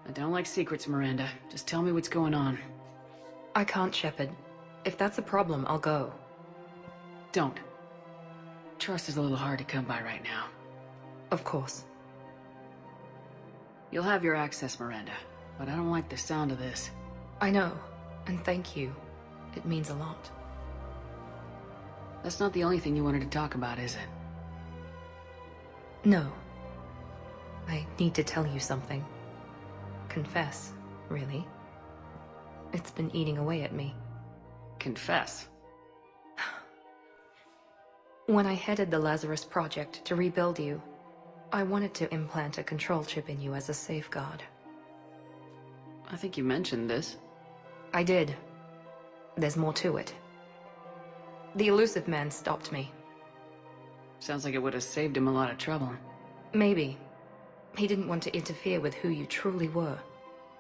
I don't like secrets, Miranda. Just tell me what's going on. I can't, Shepard. If that's a problem, I'll go. Don't. Trust is a little hard to come by right now. Of course. You'll have your access, Miranda, but I don't like the sound of this. I know, and thank you. It means a lot. That's not the only thing you wanted to talk about, is it? No. I need to tell you something. Confess, really. It's been eating away at me. Confess. When I headed the Lazarus Project to rebuild you, I wanted to implant a control chip in you as a safeguard. I think you mentioned this. I did. There's more to it. The elusive man stopped me. Sounds like it would have saved him a lot of trouble. Maybe. He didn't want to interfere with who you truly were.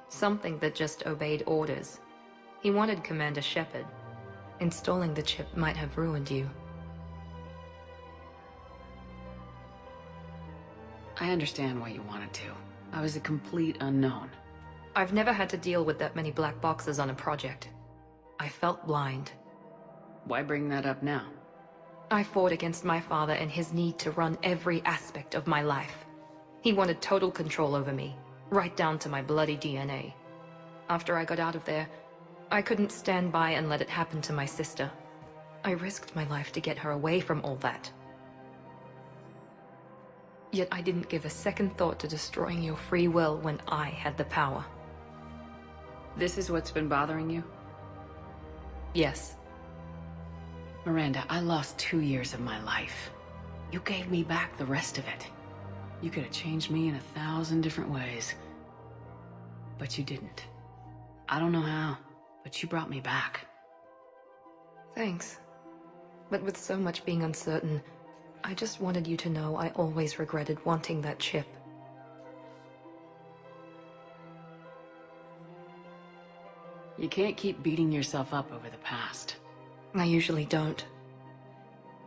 Something that just obeyed orders. He wanted Commander Shepard. Installing the chip might have ruined you. I understand why you wanted to. I was a complete unknown. I've never had to deal with that many black boxes on a project. I felt blind. Why bring that up now? I fought against my father and his need to run every aspect of my life. He wanted total control over me, right down to my bloody DNA. After I got out of there, I couldn't stand by and let it happen to my sister. I risked my life to get her away from all that. Yet I didn't give a second thought to destroying your free will when I had the power. This is what's been bothering you? Yes. Miranda, I lost 2 years of my life. You gave me back the rest of it. You could have changed me in 1,000 different ways. But you didn't. I don't know how, but you brought me back. Thanks. But with so much being uncertain, I just wanted you to know I always regretted wanting that chip. You can't keep beating yourself up over the past. I usually don't.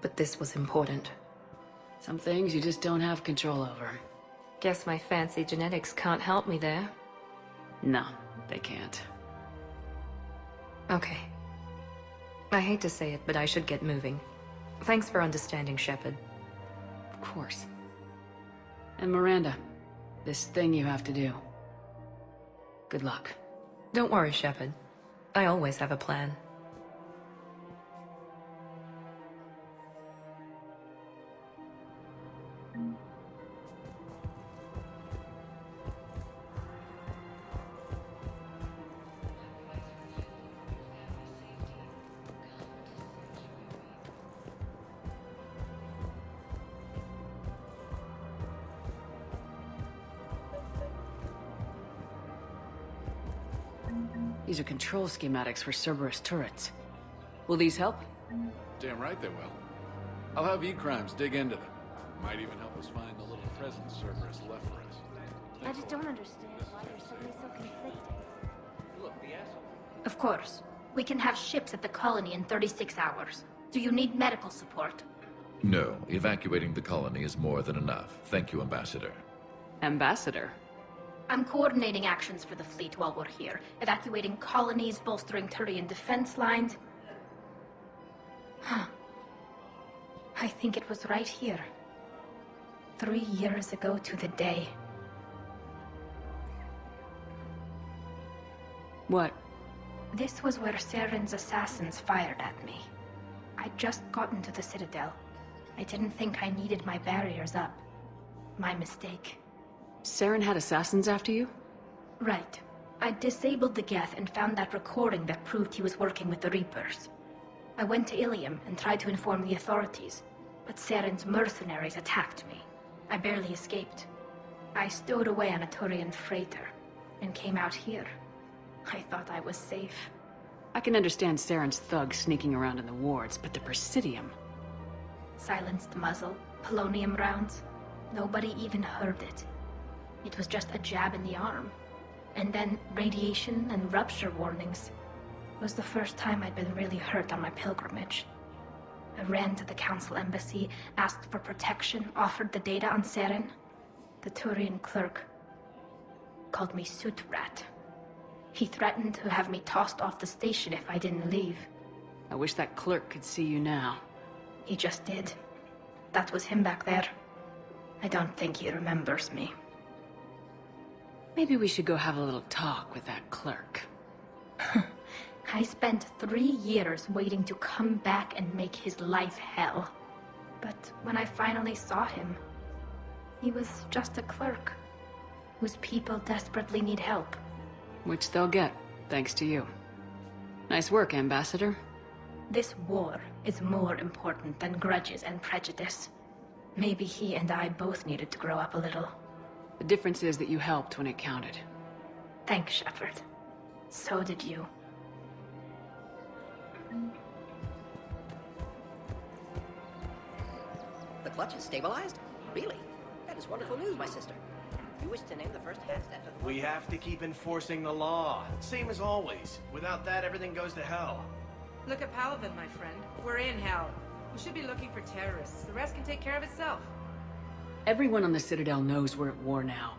But this was important. Some things you just don't have control over. Guess my fancy genetics can't help me there. No, they can't. Okay. I hate to say it, but I should get moving. Thanks for understanding, Shepard. Of course. And Miranda, this thing you have to do. Good luck. Don't worry, Shepard. I always have a plan. These are control schematics for Cerberus turrets. Will these help? Damn right they will. I'll have E-Crimes dig into them. Might even help us find the little presents Cerberus left for us. I just don't understand why you're suddenly so conflicted. Look, the asshole. Of course. We can have ships at the colony in 36 hours. Do you need medical support? No, evacuating the colony is more than enough. Thank you, Ambassador. Ambassador? I'm coordinating actions for the fleet while we're here. Evacuating colonies, bolstering Turian defense lines. Huh. I think it was right here. 3 years ago to the day. What? This was where Saren's assassins fired at me. I'd just gotten to the Citadel. I didn't think I needed my barriers up. My mistake. Saren had assassins after you? Right. I disabled the Geth and found that recording that proved he was working with the Reapers. I went to Ilium and tried to inform the authorities, but Saren's mercenaries attacked me. I barely escaped. I stowed away on a Turian freighter and came out here. I thought I was safe. I can understand Saren's thugs sneaking around in the wards, but the Presidium... Silenced muzzle, polonium rounds. Nobody even heard it. It was just a jab in the arm. And then radiation and rupture warnings. It was the first time I'd been really hurt on my pilgrimage. I ran to the Council Embassy, asked for protection, offered the data on Saren. The Turian clerk called me Soot Rat. He threatened to have me tossed off the station if I didn't leave. I wish that clerk could see you now. He just did. That was him back there. I don't think he remembers me. Maybe we should go have a little talk with that clerk. I spent 3 years waiting to come back and make his life hell. But when I finally saw him, he was just a clerk whose people desperately need help. Which they'll get, thanks to you. Nice work, Ambassador. This war is more important than grudges and prejudice. Maybe he and I both needed to grow up a little. The difference is that you helped when it counted. Thanks, Shepard. So did you. The clutch is stabilized? Really? That is wonderful news, my sister. You wish to name the first hat after the... We have to keep enforcing the law. Same as always. Without that, everything goes to hell. Look at Paladin, my friend. We're in hell. We should be looking for terrorists. The rest can take care of itself. Everyone on the Citadel knows we're at war now.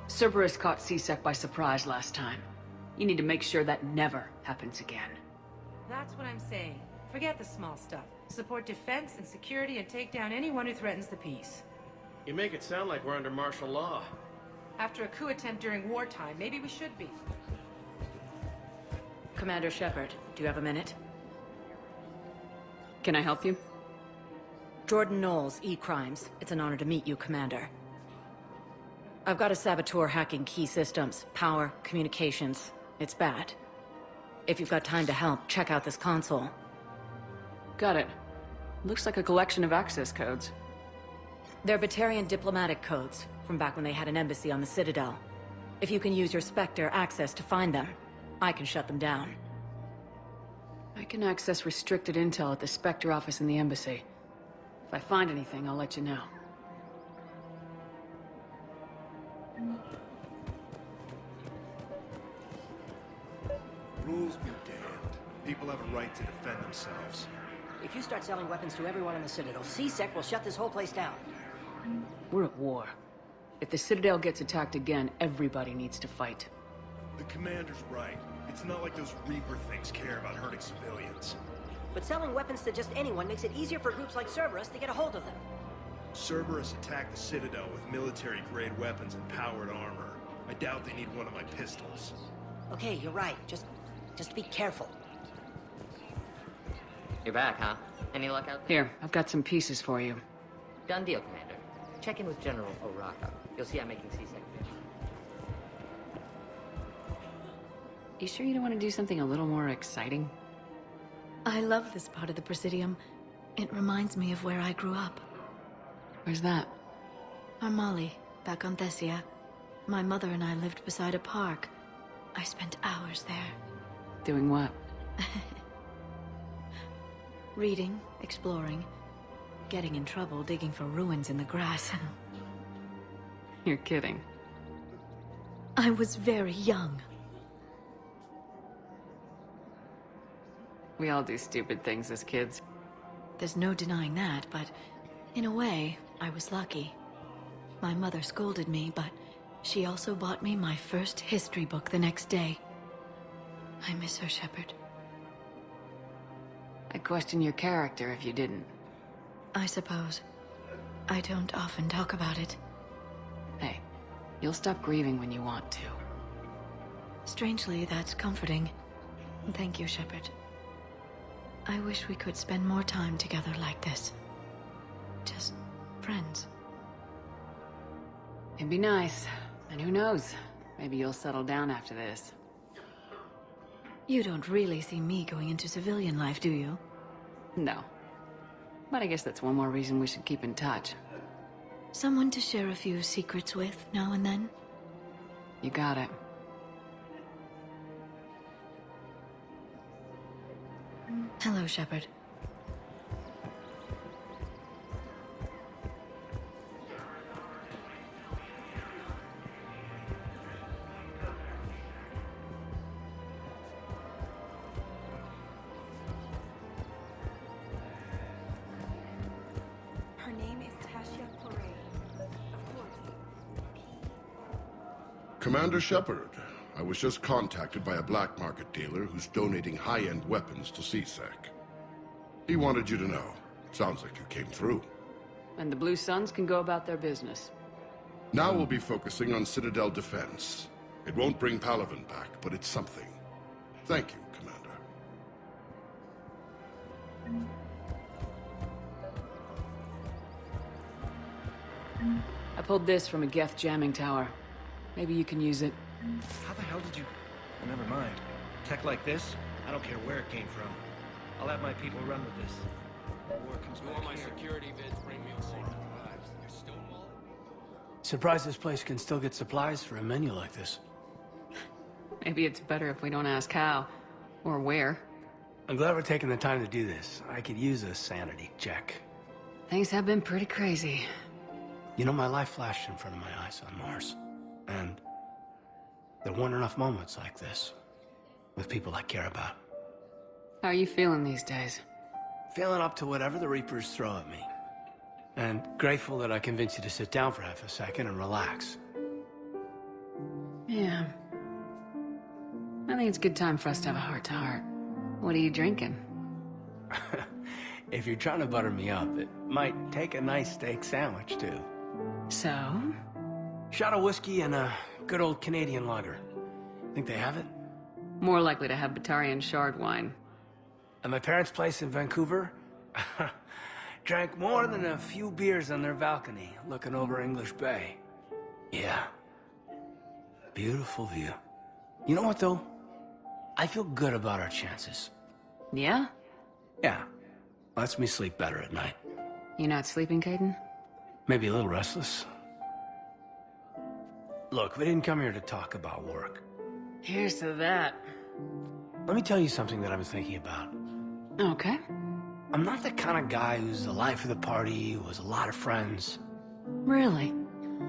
Cerberus caught C-Sec by surprise last time. You need to make sure that never happens again. That's what I'm saying. Forget the small stuff. Support defense and security and take down anyone who threatens the peace. You make it sound like we're under martial law. After a coup attempt during wartime, maybe we should be. Commander Shepard, do you have a minute? Can I help you? Jordan Knowles, E-Crimes. It's an honor to meet you, Commander. I've got a saboteur hacking key systems, power, communications. It's bad. If you've got time to help, check out this console. Got it. Looks like a collection of access codes. They're Batarian diplomatic codes, from back when they had an embassy on the Citadel. If you can use your Spectre access to find them, I can shut them down. I can access restricted intel at the Spectre office in the embassy. If I find anything, I'll let you know. Rules be damned. People have a right to defend themselves. If you start selling weapons to everyone in the Citadel, C-Sec will shut this whole place down. We're at war. If the Citadel gets attacked again, everybody needs to fight. The commander's right. It's not like those Reaper things care about hurting civilians. But selling weapons to just anyone makes it easier for groups like Cerberus to get a hold of them. Cerberus attacked the Citadel with military-grade weapons and powered armor. I doubt they need one of my pistols. Okay, you're right. Just be careful. You're back, huh? Any luck out there? Here, I've got some pieces for you. Done deal, Commander. Check in with General Oraka. You'll see I'm making C-Sec. You sure you don't want to do something a little more exciting? I love this part of the Presidium. It reminds me of where I grew up. Where's that? Armali, back on Thessia. My mother and I lived beside a park. I spent hours there. Doing what? Reading, exploring, getting in trouble digging for ruins in the grass. You're kidding. I was very young. We all do stupid things as kids. There's no denying that, but in a way, I was lucky. My mother scolded me, but she also bought me my first history book the next day. I miss her, Shepard. I'd question your character if you didn't. I suppose. I don't often talk about it. Hey, you'll stop grieving when you want to. Strangely, that's comforting. Thank you, Shepard. I wish we could spend more time together like this. Just friends. It'd be nice. And who knows? Maybe you'll settle down after this. You don't really see me going into civilian life, do you? No. But I guess that's one more reason we should keep in touch. Someone to share a few secrets with now and then? You got it. Hello, Shepard. Commander Shepard, I was just contacted by a black market dealer who's donating high-end weapons to CSEC. He wanted you to know. Sounds like you came through. And the Blue Suns can go about their business. Now we'll be focusing on Citadel defense. It won't bring Palaven back, but it's something. Thank you, Commander. I pulled this from a Geth jamming tower. Maybe you can use it. How the hell did you... Oh, never mind. Tech like this? I don't care where it came from. I'll have my people run with this. War comes back my security bids bring me a Surprised this place can still get supplies for a menu like this. Maybe it's better if we don't ask how. Or where. I'm glad we're taking the time to do this. I could use a sanity check. Things have been pretty crazy. You know, my life flashed in front of my eyes on Mars. And there weren't enough moments like this. With people I care about. How are you feeling these days? Feeling up to whatever the Reapers throw at me. And grateful that I convinced you to sit down for half a second and relax. Yeah. I think it's a good time for us to have a heart-to-heart. What are you drinking? If you're trying to butter me up, it might take a nice steak sandwich, too. So? Shot of whiskey and a good old Canadian lager. Think they have it? More likely to have Batarian shard wine. At my parents' place in Vancouver, drank more than a few beers on their balcony, looking over English Bay. Yeah. Beautiful view. You know what, though? I feel good about our chances. Yeah? Yeah. Lets me sleep better at night. You not sleeping, Caden? Maybe a little restless. Look, we didn't come here to talk about work. Here's to that. Let me tell you something that I've been thinking about. Okay. I'm not the kind of guy who's the life of the party, who has a lot of friends. Really?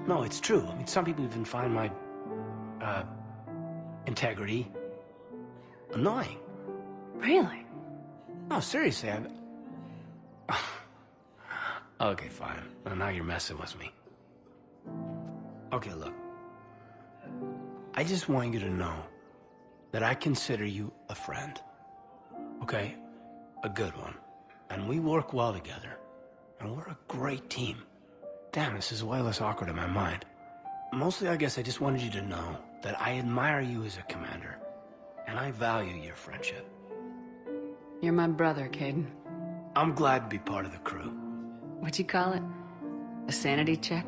No, it's true. I mean, some people even find my, integrity annoying. Really? No, seriously, Okay, fine. Well, now you're messing with me. Okay, look. I just want you to know that I consider you a friend. Okay? A good one. And we work well together. And we're a great team. Damn, this is way less awkward in my mind. Mostly, I guess I just wanted you to know that I admire you as a commander. And I value your friendship. You're my brother, Caden. I'm glad to be part of the crew. What'd you call it? A sanity check?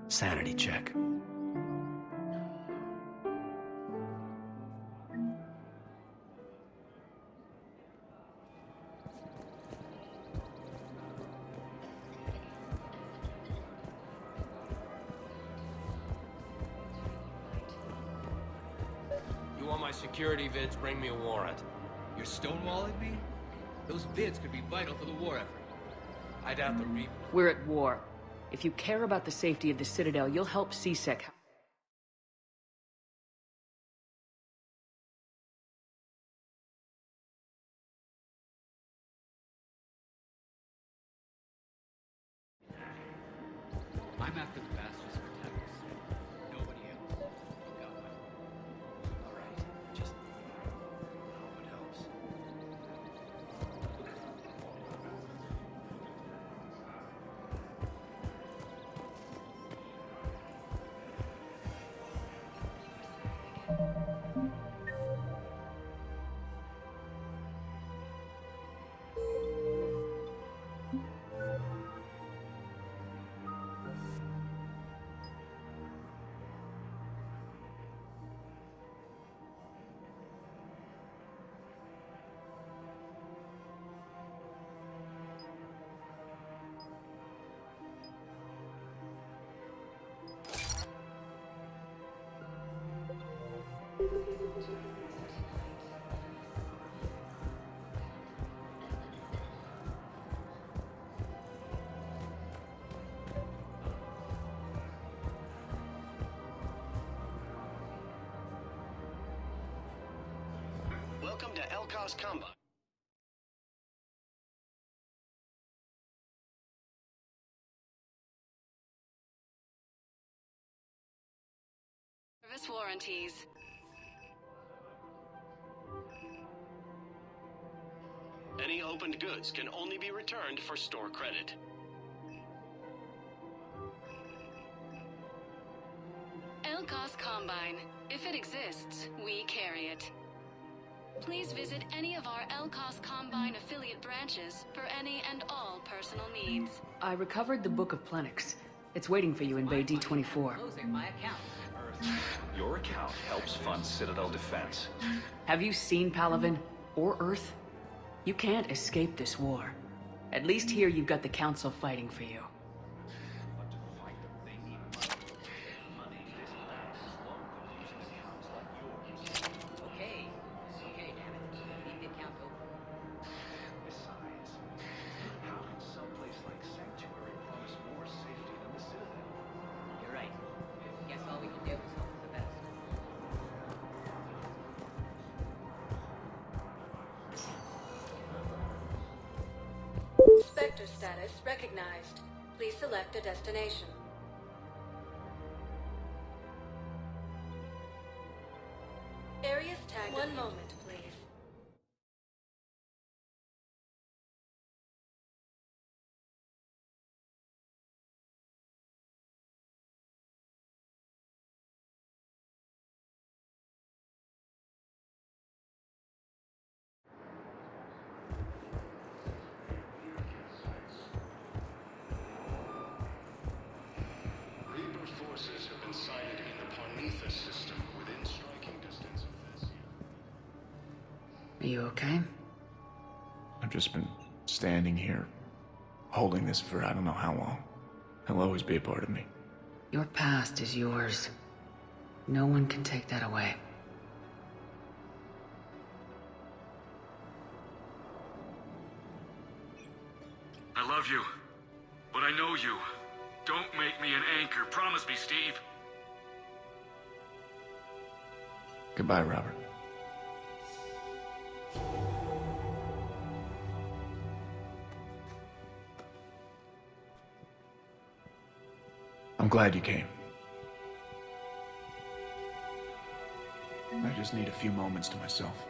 Sanity check. You want my security vids, bring me a warrant. You're stonewalling me? Those vids could be vital for the war effort. I doubt the Reaper. We're at war. If you care about the safety of the Citadel, you'll help CSEC. I'm after the bastards for Nemesis. Nobody else. You got my... All right, just... What helps? Welcome to Elkar's Combat. warranties. Any opened goods can only be returned for store credit. Elcos Combine. If it exists, we carry it. Please visit any of our Elcos Combine affiliate branches for any and all personal needs. I recovered the Book of Plenix. It's waiting for you in Bay D24. Closing my account. Your account helps fund Citadel defense. Have you seen Palavin? Or Earth? You can't escape this war. At least here you've got the Council fighting for you. Okay, damn it. Leave the account open. Besides, how can someplace like Sanctuary promise more safety than the Citadel? You're right. Guess all we can do is hope for the best. Spectre status recognized. Please select a destination. Areas tagged. One moment, please. Reaper forces have been sighted in the Parnitha system within striking distance of this. Are you okay? I've just been standing here, holding this for I don't know how long. It'll always be a part of me. Your past is yours. No one can take that away. I love you, but I know you. Don't make me an anchor. Promise me, Steve. Goodbye, Robert. I'm glad you came. I just need a few moments to myself.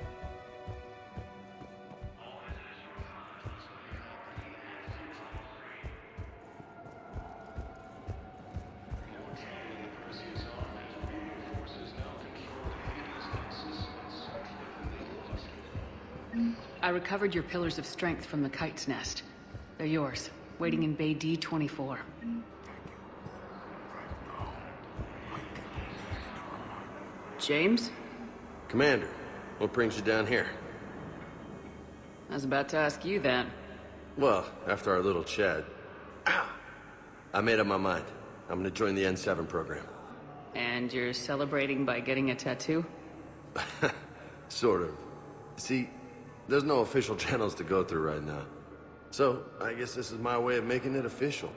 I recovered your pillars of strength from the kite's nest. They're yours, waiting in Bay D24. James? Commander, what brings you down here? I was about to ask you that. Well, after our little chat, I made up my mind. I'm gonna join the N7 program. And you're celebrating by getting a tattoo? Sort of. See, there's no official channels to go through right now. So, I guess this is my way of making it official.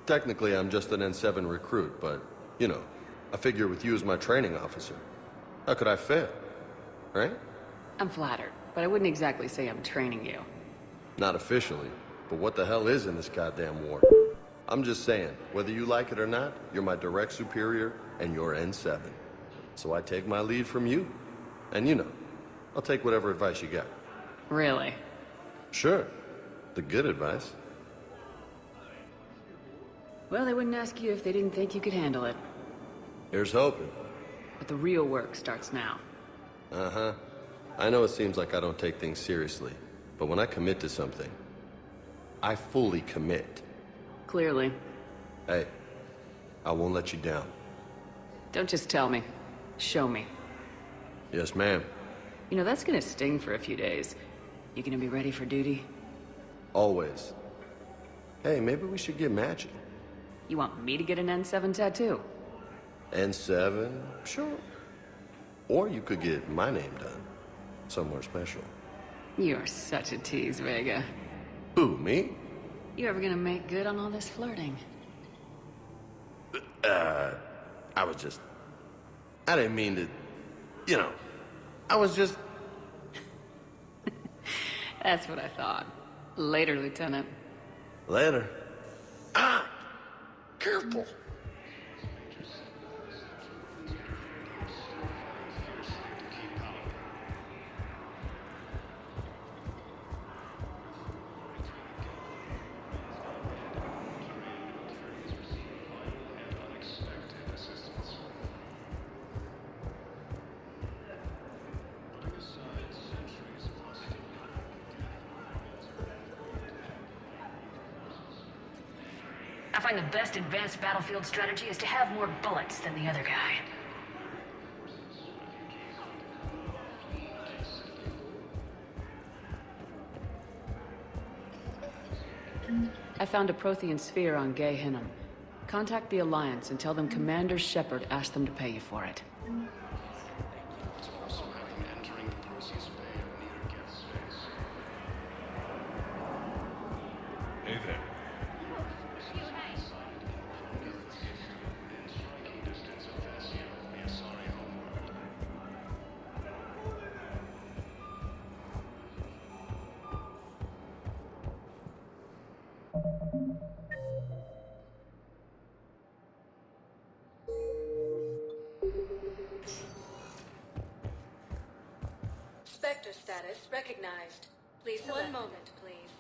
Technically, I'm just an N7 recruit, but, you know, I figure with you as my training officer, how could I fail? Right? I'm flattered, but I wouldn't exactly say I'm training you. Not officially, but what the hell is in this goddamn war? I'm just saying, whether you like it or not, you're my direct superior, and you're N7. So I take my lead from you. And you know, I'll take whatever advice you got. Really? Sure. The good advice. Well, they wouldn't ask you if they didn't think you could handle it. Here's hoping. But the real work starts now. Uh-huh. I know it seems like I don't take things seriously, but when I commit to something, I fully commit. Clearly. Hey, I won't let you down. Don't just tell me. Show me. Yes, ma'am. You know, that's gonna sting for a few days. You gonna be ready for duty? Always. Hey, maybe we should get matching. You want me to get an N7 tattoo? N7? Sure. Or you could get my name done. Somewhere special. You're such a tease, Vega. Who, me? You ever gonna make good on all this flirting? I was just... I didn't mean to... You know, I was just... That's what I thought. Later, Lieutenant. Later. Careful. find the best advanced battlefield strategy is to have more bullets than the other guy. I found a Prothean sphere on Gay Hinnom. Contact the Alliance and tell them Commander Shepard asked them to pay you for it. Hey there. Spectre status recognized. Please select. One moment, please.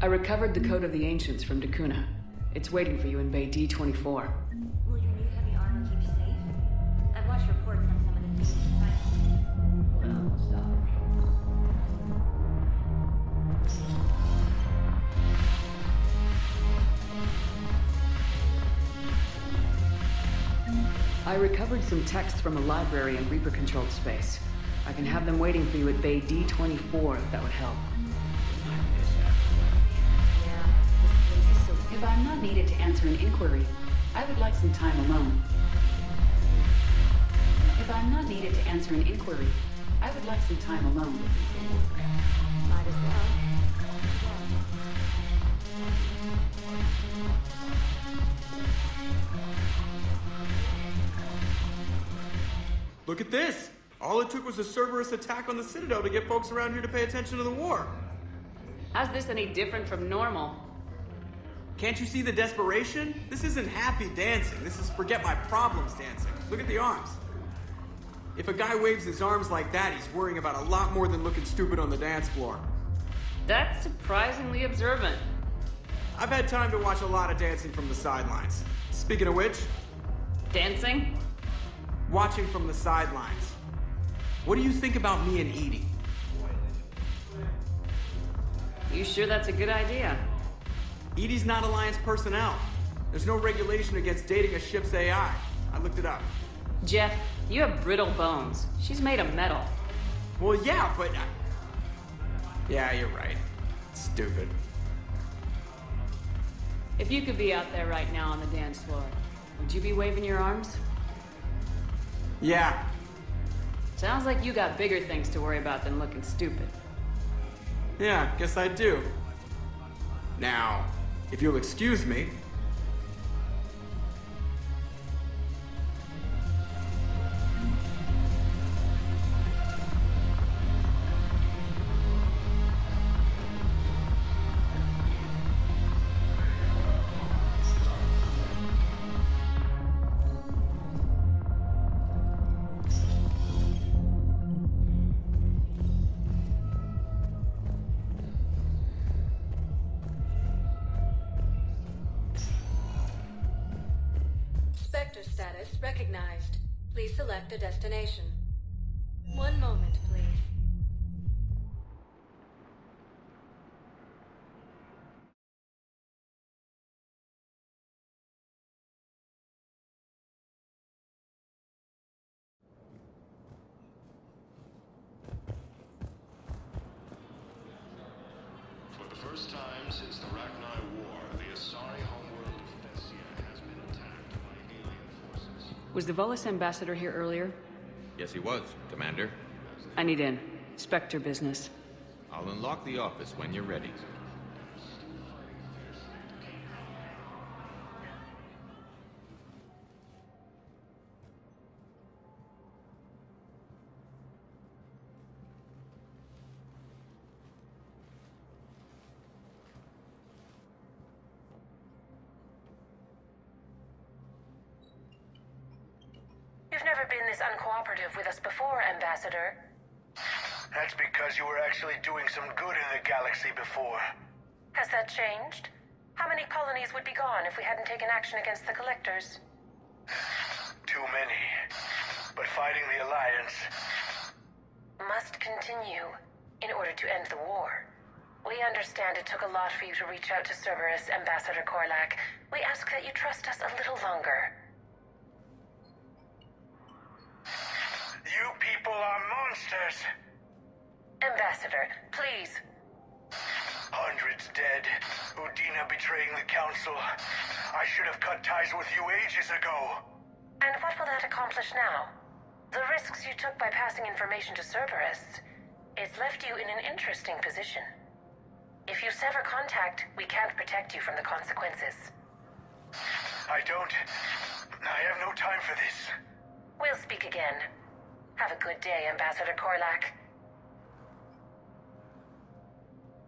I recovered the Code of the Ancients from Dakuna. It's waiting for you in Bay D-24. Will your new heavy armor keep you safe? I've watched reports on some of the things you fight. Well, stop. I recovered some texts from a library in Reaper-controlled space. I can have them waiting for you at Bay D-24 if that would help. If I'm not needed to answer an inquiry, I would like some time alone. If I'm not needed to answer an inquiry, I would like some time alone. Might as well. Look at this! All it took was a Cerberus attack on the Citadel to get folks around here to pay attention to the war. How's this any different from normal? Can't you see the desperation? This isn't happy dancing. This is forget my problems dancing. Look at the arms. If a guy waves his arms like that, he's worrying about a lot more than looking stupid on the dance floor. That's surprisingly observant. I've had time to watch a lot of dancing from the sidelines. Speaking of which... Dancing? Watching from the sidelines. What do you think about me and Edie? You sure that's a good idea? Edie's not Alliance personnel. There's no regulation against dating a ship's AI. I looked it up. Jeff, you have brittle bones. She's made of metal. Well, yeah, but... Yeah, you're right. Stupid. If you could be out there right now on the dance floor, would you be waving your arms? Yeah. Sounds like you got bigger things to worry about than looking stupid. Yeah, guess I do. Now, if you'll excuse me... Spectre status recognized. Please select a destination. One moment, please. For the first time since the Rachni War, the Asari homeworld of Thessia has been attacked by alien forces. Was the Volus ambassador here earlier? Yes, he was, Commander. I need in. Spectre business. I'll unlock the office when you're ready. never been this uncooperative with us before, Ambassador. That's because you were actually doing some good in the galaxy before. Has that changed? How many colonies would be gone if we hadn't taken action against the Collectors? Too many. But fighting the Alliance must continue in order to end the war. We understand it took a lot for you to reach out to Cerberus, Ambassador Korlak. We ask that you trust us a little longer. You people are monsters! Ambassador, please. Hundreds dead. Udina betraying the Council. I should have cut ties with you ages ago. And what will that accomplish now? The risks you took by passing information to Cerberus, it's left you in an interesting position. If you sever contact, we can't protect you from the consequences. I have no time for this. We'll speak again. Have a good day, Ambassador Korlak.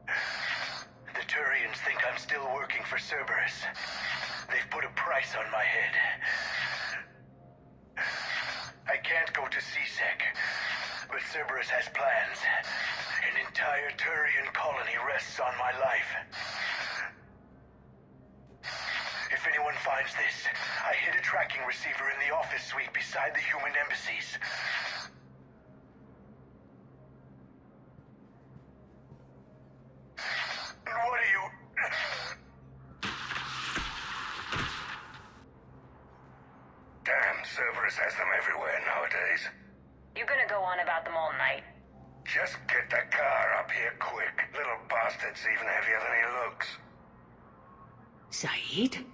The Turians think I'm still working for Cerberus. They've put a price on my head. I can't go to CSEC, but Cerberus has plans. An entire Turian colony rests on my life. If anyone finds this, I hid a tracking receiver in the office suite beside the human embassies. What are you... Damn, Cerberus has them everywhere nowadays. You gonna go on about them all night? Just get the car up here quick. Little bastard's even heavier than he looks. Saeed?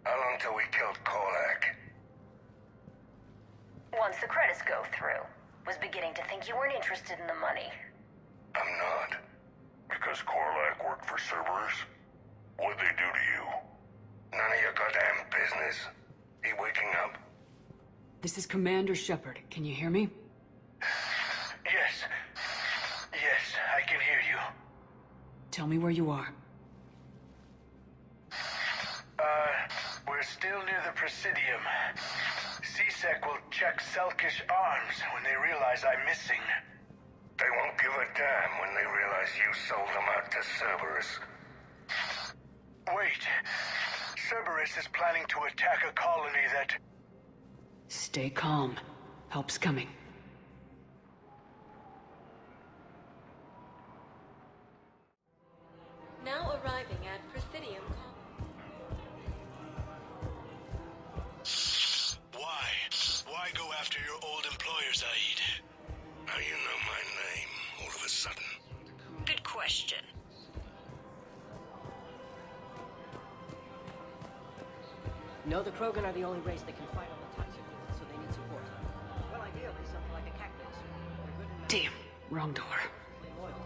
How long till we killed Korlak? Once the credits go through. Was beginning to think you weren't interested in the money. I'm not. Because Korlak worked for Cerberus? What'd they do to you? None of your goddamn business. He waking up? This is Commander Shepard. Can you hear me? Yes. Yes, I can hear you. Tell me where you are. We're still near the Presidium. CSEC will check Selkish arms when they realize I'm missing. They won't give a damn when they realize you sold them out to Cerberus. Wait. Cerberus is planning to attack a colony that... Stay calm. Help's coming. Now arriving at Presidium. Why go after your old employer, Zaid? How you know my name all of a sudden? Good question. No, the Krogan are the only race that can fight on the toxic world, so they need support. Well, ideally, something like a cactus. Damn, wrong door.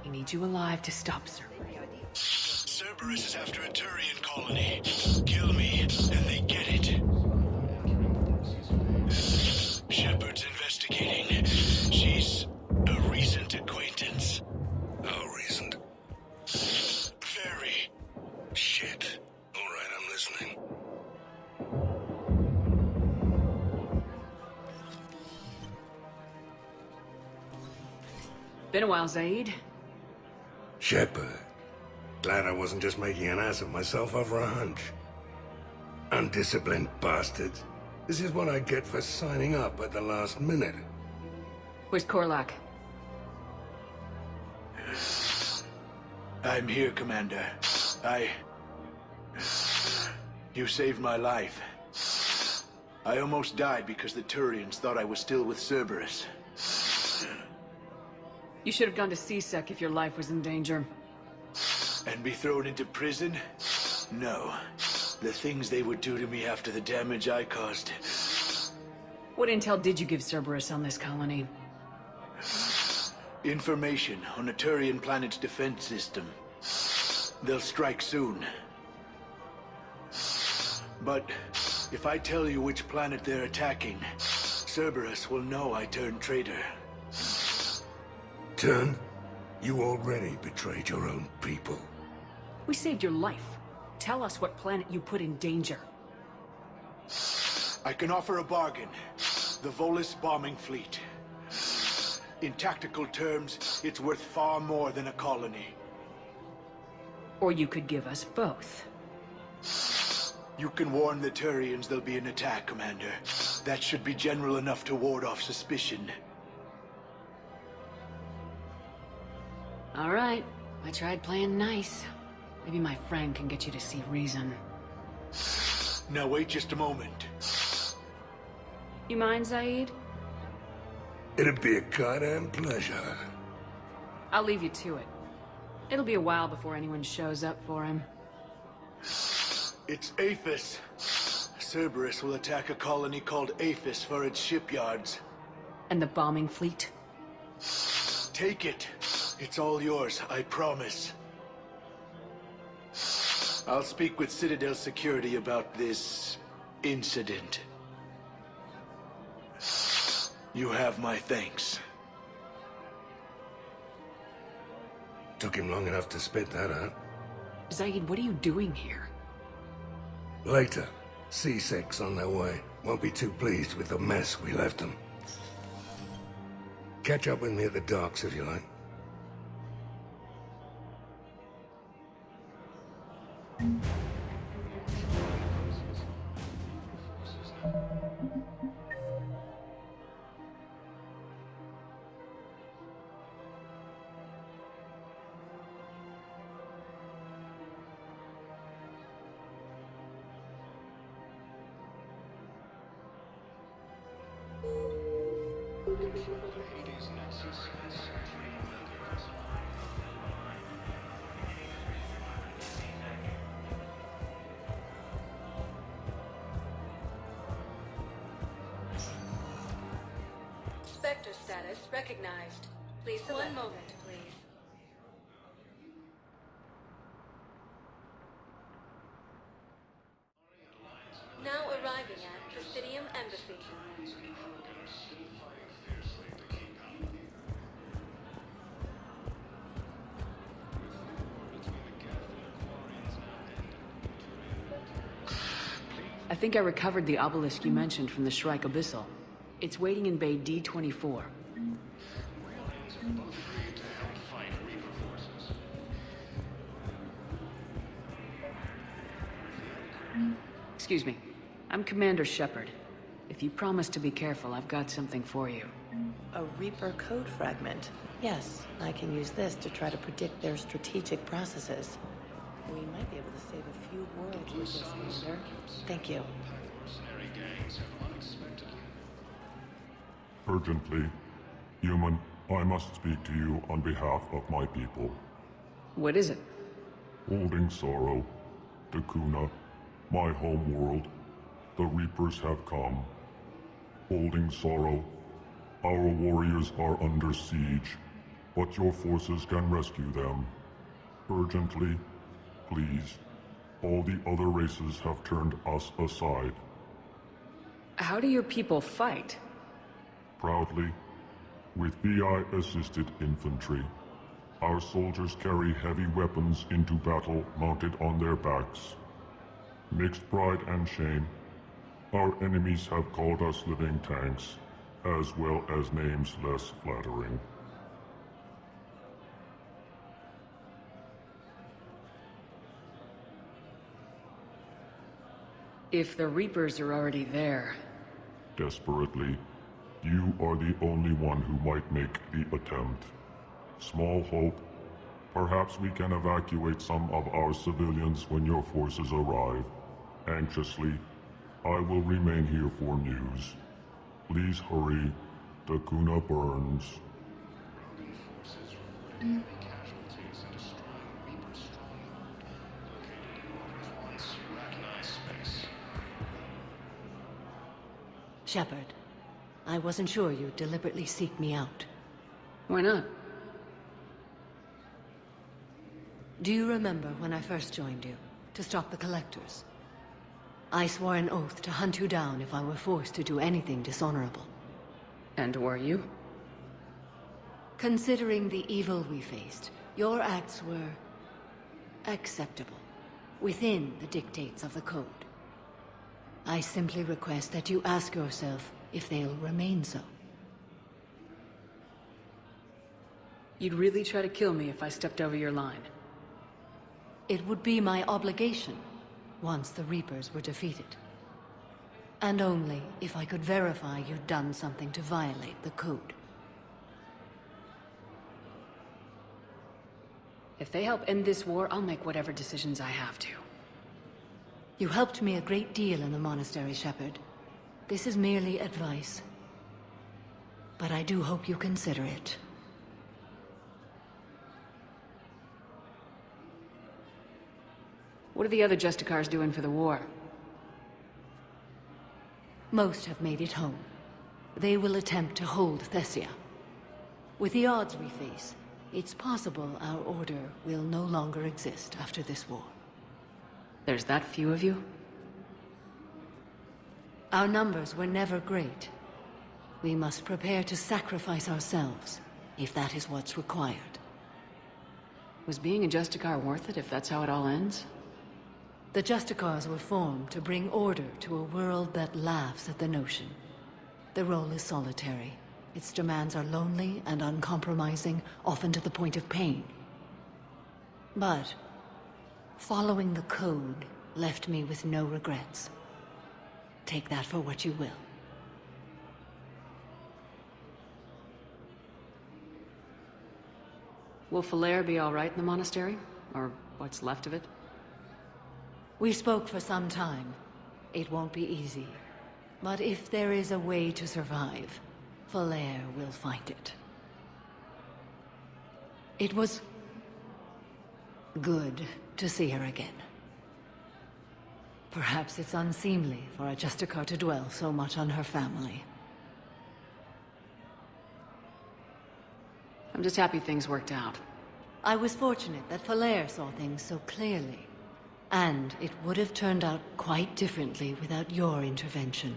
He needs you alive to stop Cerberus. Cerberus is after a Turian colony. Kill me, and they get it. Shepard's investigating. She's a recent acquaintance. How recent? Very. Shit. All right, I'm listening. Been a while, Zaid. Shepard. Glad I wasn't just making an ass of myself over a hunch. Undisciplined bastards. This is what I get for signing up at the last minute. Where's Korlak? I'm here, Commander. You saved my life. I almost died because the Turians thought I was still with Cerberus. You should have gone to CSEC if your life was in danger. And be thrown into prison? No. The things they would do to me after the damage I caused. What intel did you give Cerberus on this colony? Information on a Turian planet's defense system. They'll strike soon. But if I tell you which planet they're attacking, Cerberus will know I turned traitor. Turn? You already betrayed your own people. We saved your life. Tell us what planet you put in danger. I can offer a bargain. The Volus bombing fleet. In tactical terms, it's worth far more than a colony. Or you could give us both. You can warn the Turians there'll be an attack, Commander. That should be general enough to ward off suspicion. All right. I tried playing nice. Maybe my friend can get you to see reason. Now wait just a moment. You mind, Zaid? It'd be a goddamn pleasure. I'll leave you to it. It'll be a while before anyone shows up for him. It's Aphis. Cerberus will attack a colony called Aphis for its shipyards. And the bombing fleet? Take it. It's all yours, I promise. I'll speak with Citadel security about this incident. You have my thanks. Took him long enough to spit that out. Zaid, what are you doing here? Later. C6's on their way. Won't be too pleased with the mess we left them. Catch up with me at the docks if you like. Spectre status recognized. Please select. One moment, please. Now arriving at Presidium Embassy. I think I recovered the obelisk you mentioned from the Shrike Abyssal. It's waiting in Bay D-24. Excuse me. I'm Commander Shepard. If you promise to be careful, I've got something for you. A Reaper code fragment. Yes, I can use this to try to predict their strategic processes. We might be able to save a few worlds with this, Commander. Thank you. Urgently. Human, I must speak to you on behalf of my people. What is it? Holding sorrow. Dakuna, my home world. The Reapers have come. Holding sorrow. Our warriors are under siege, but your forces can rescue them. Urgently, please. All the other races have turned us aside. How do your people fight? Proudly, with VI-assisted infantry. Our soldiers carry heavy weapons into battle mounted on their backs. Mixed pride and shame, our enemies have called us living tanks, as well as names less flattering. If the Reapers are already there... Desperately, you are the only one who might make the attempt. Small hope. Perhaps we can evacuate some of our civilians when your forces arrive. Anxiously, I will remain here for news. Please hurry. Dakuna burns. Shepard, I wasn't sure you'd deliberately seek me out. Why not? Do you remember when I first joined you, to stop the Collectors? I swore an oath to hunt you down if I were forced to do anything dishonorable. And were you? Considering the evil we faced, your acts were acceptable, within the dictates of the Code. I simply request that you ask yourself if they'll remain so. You'd really try to kill me if I stepped over your line. It would be my obligation, once the Reapers were defeated. And only if I could verify you'd done something to violate the Code. If they help end this war, I'll make whatever decisions I have to. You helped me a great deal in the monastery, Shepard. This is merely advice. But I do hope you consider it. What are the other Justicars doing for the war? Most have made it home. They will attempt to hold Thessia. With the odds we face, it's possible our order will no longer exist after this war. There's that few of you? Our numbers were never great. We must prepare to sacrifice ourselves, if that is what's required. Was being a Justicar worth it if that's how it all ends? The Justicars were formed to bring order to a world that laughs at the notion. The role is solitary. Its demands are lonely and uncompromising, often to the point of pain. But following the Code left me with no regrets. Take that for what you will. Will Falere be all right in the monastery? Or what's left of it? We spoke for some time. It won't be easy. But if there is a way to survive, Falere will find it. It was good to see her again. Perhaps it's unseemly for a Justicar to dwell so much on her family. I'm just happy things worked out. I was fortunate that Falere saw things so clearly. And it would have turned out quite differently without your intervention.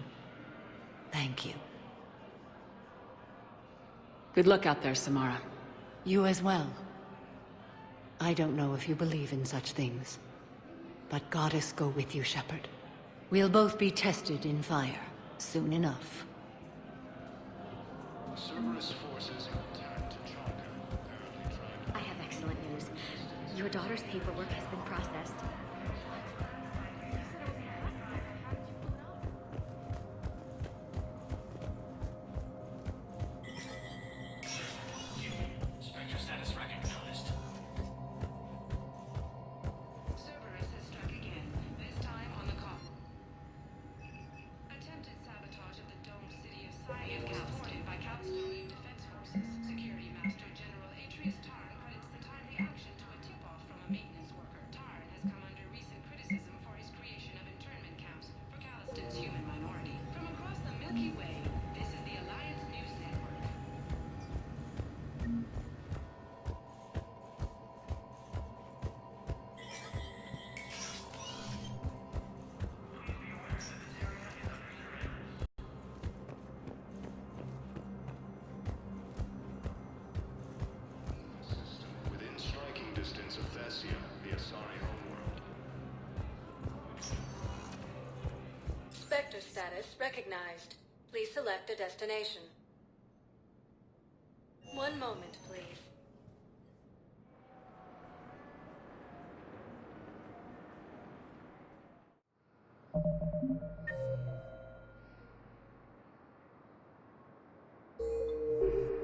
Thank you. Good luck out there, Samara. You as well. I don't know if you believe in such things, but Goddess go with you, Shepard. We'll both be tested in fire, soon enough. Cerberus forces have attacked Tachanka, apparently trying to... I have excellent news. Your daughter's paperwork has been processed. Distance of Thessia, the Asari homeworld. Spectre status recognized. Please select a destination. One moment, please.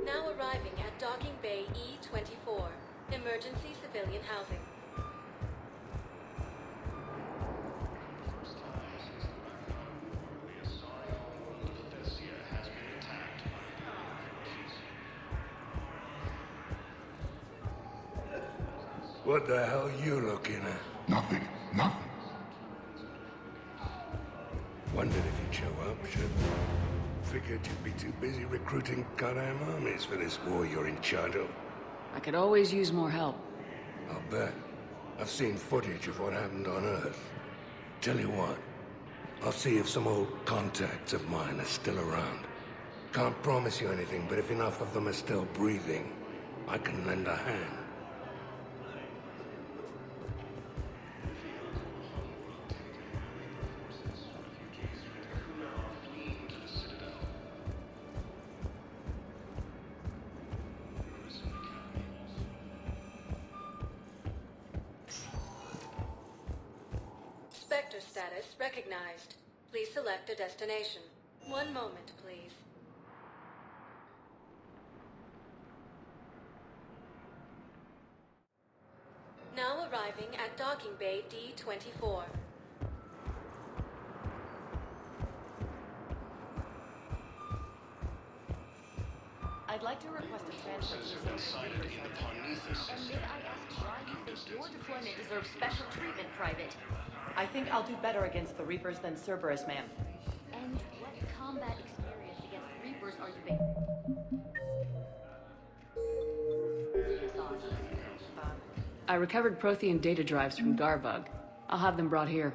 Now arriving at Docking Bay E-24. Emergency civilian housing. What the hell you looking at? Nothing. Nothing. Wondered if you'd show up, should figured you'd be too busy recruiting goddamn armies for this war you're in charge of. I could always use more help. I'll bet. I've seen footage of what happened on Earth. Tell you what, I'll see if some old contacts of mine are still around. Can't promise you anything, but if enough of them are still breathing, I can lend a hand. Spectre status recognized. Please select a destination. One moment, please. Now arriving at docking bay D-24. I'd like to request a transfer to the Sighted in the Parnithus system. And may I ask why you think your deployment deserves special treatment, Private? I think I'll do better against the Reapers than Cerberus, ma'am. And what combat experience against Reapers are you basing? I recovered Prothean data drives from Garvug. I'll have them brought here.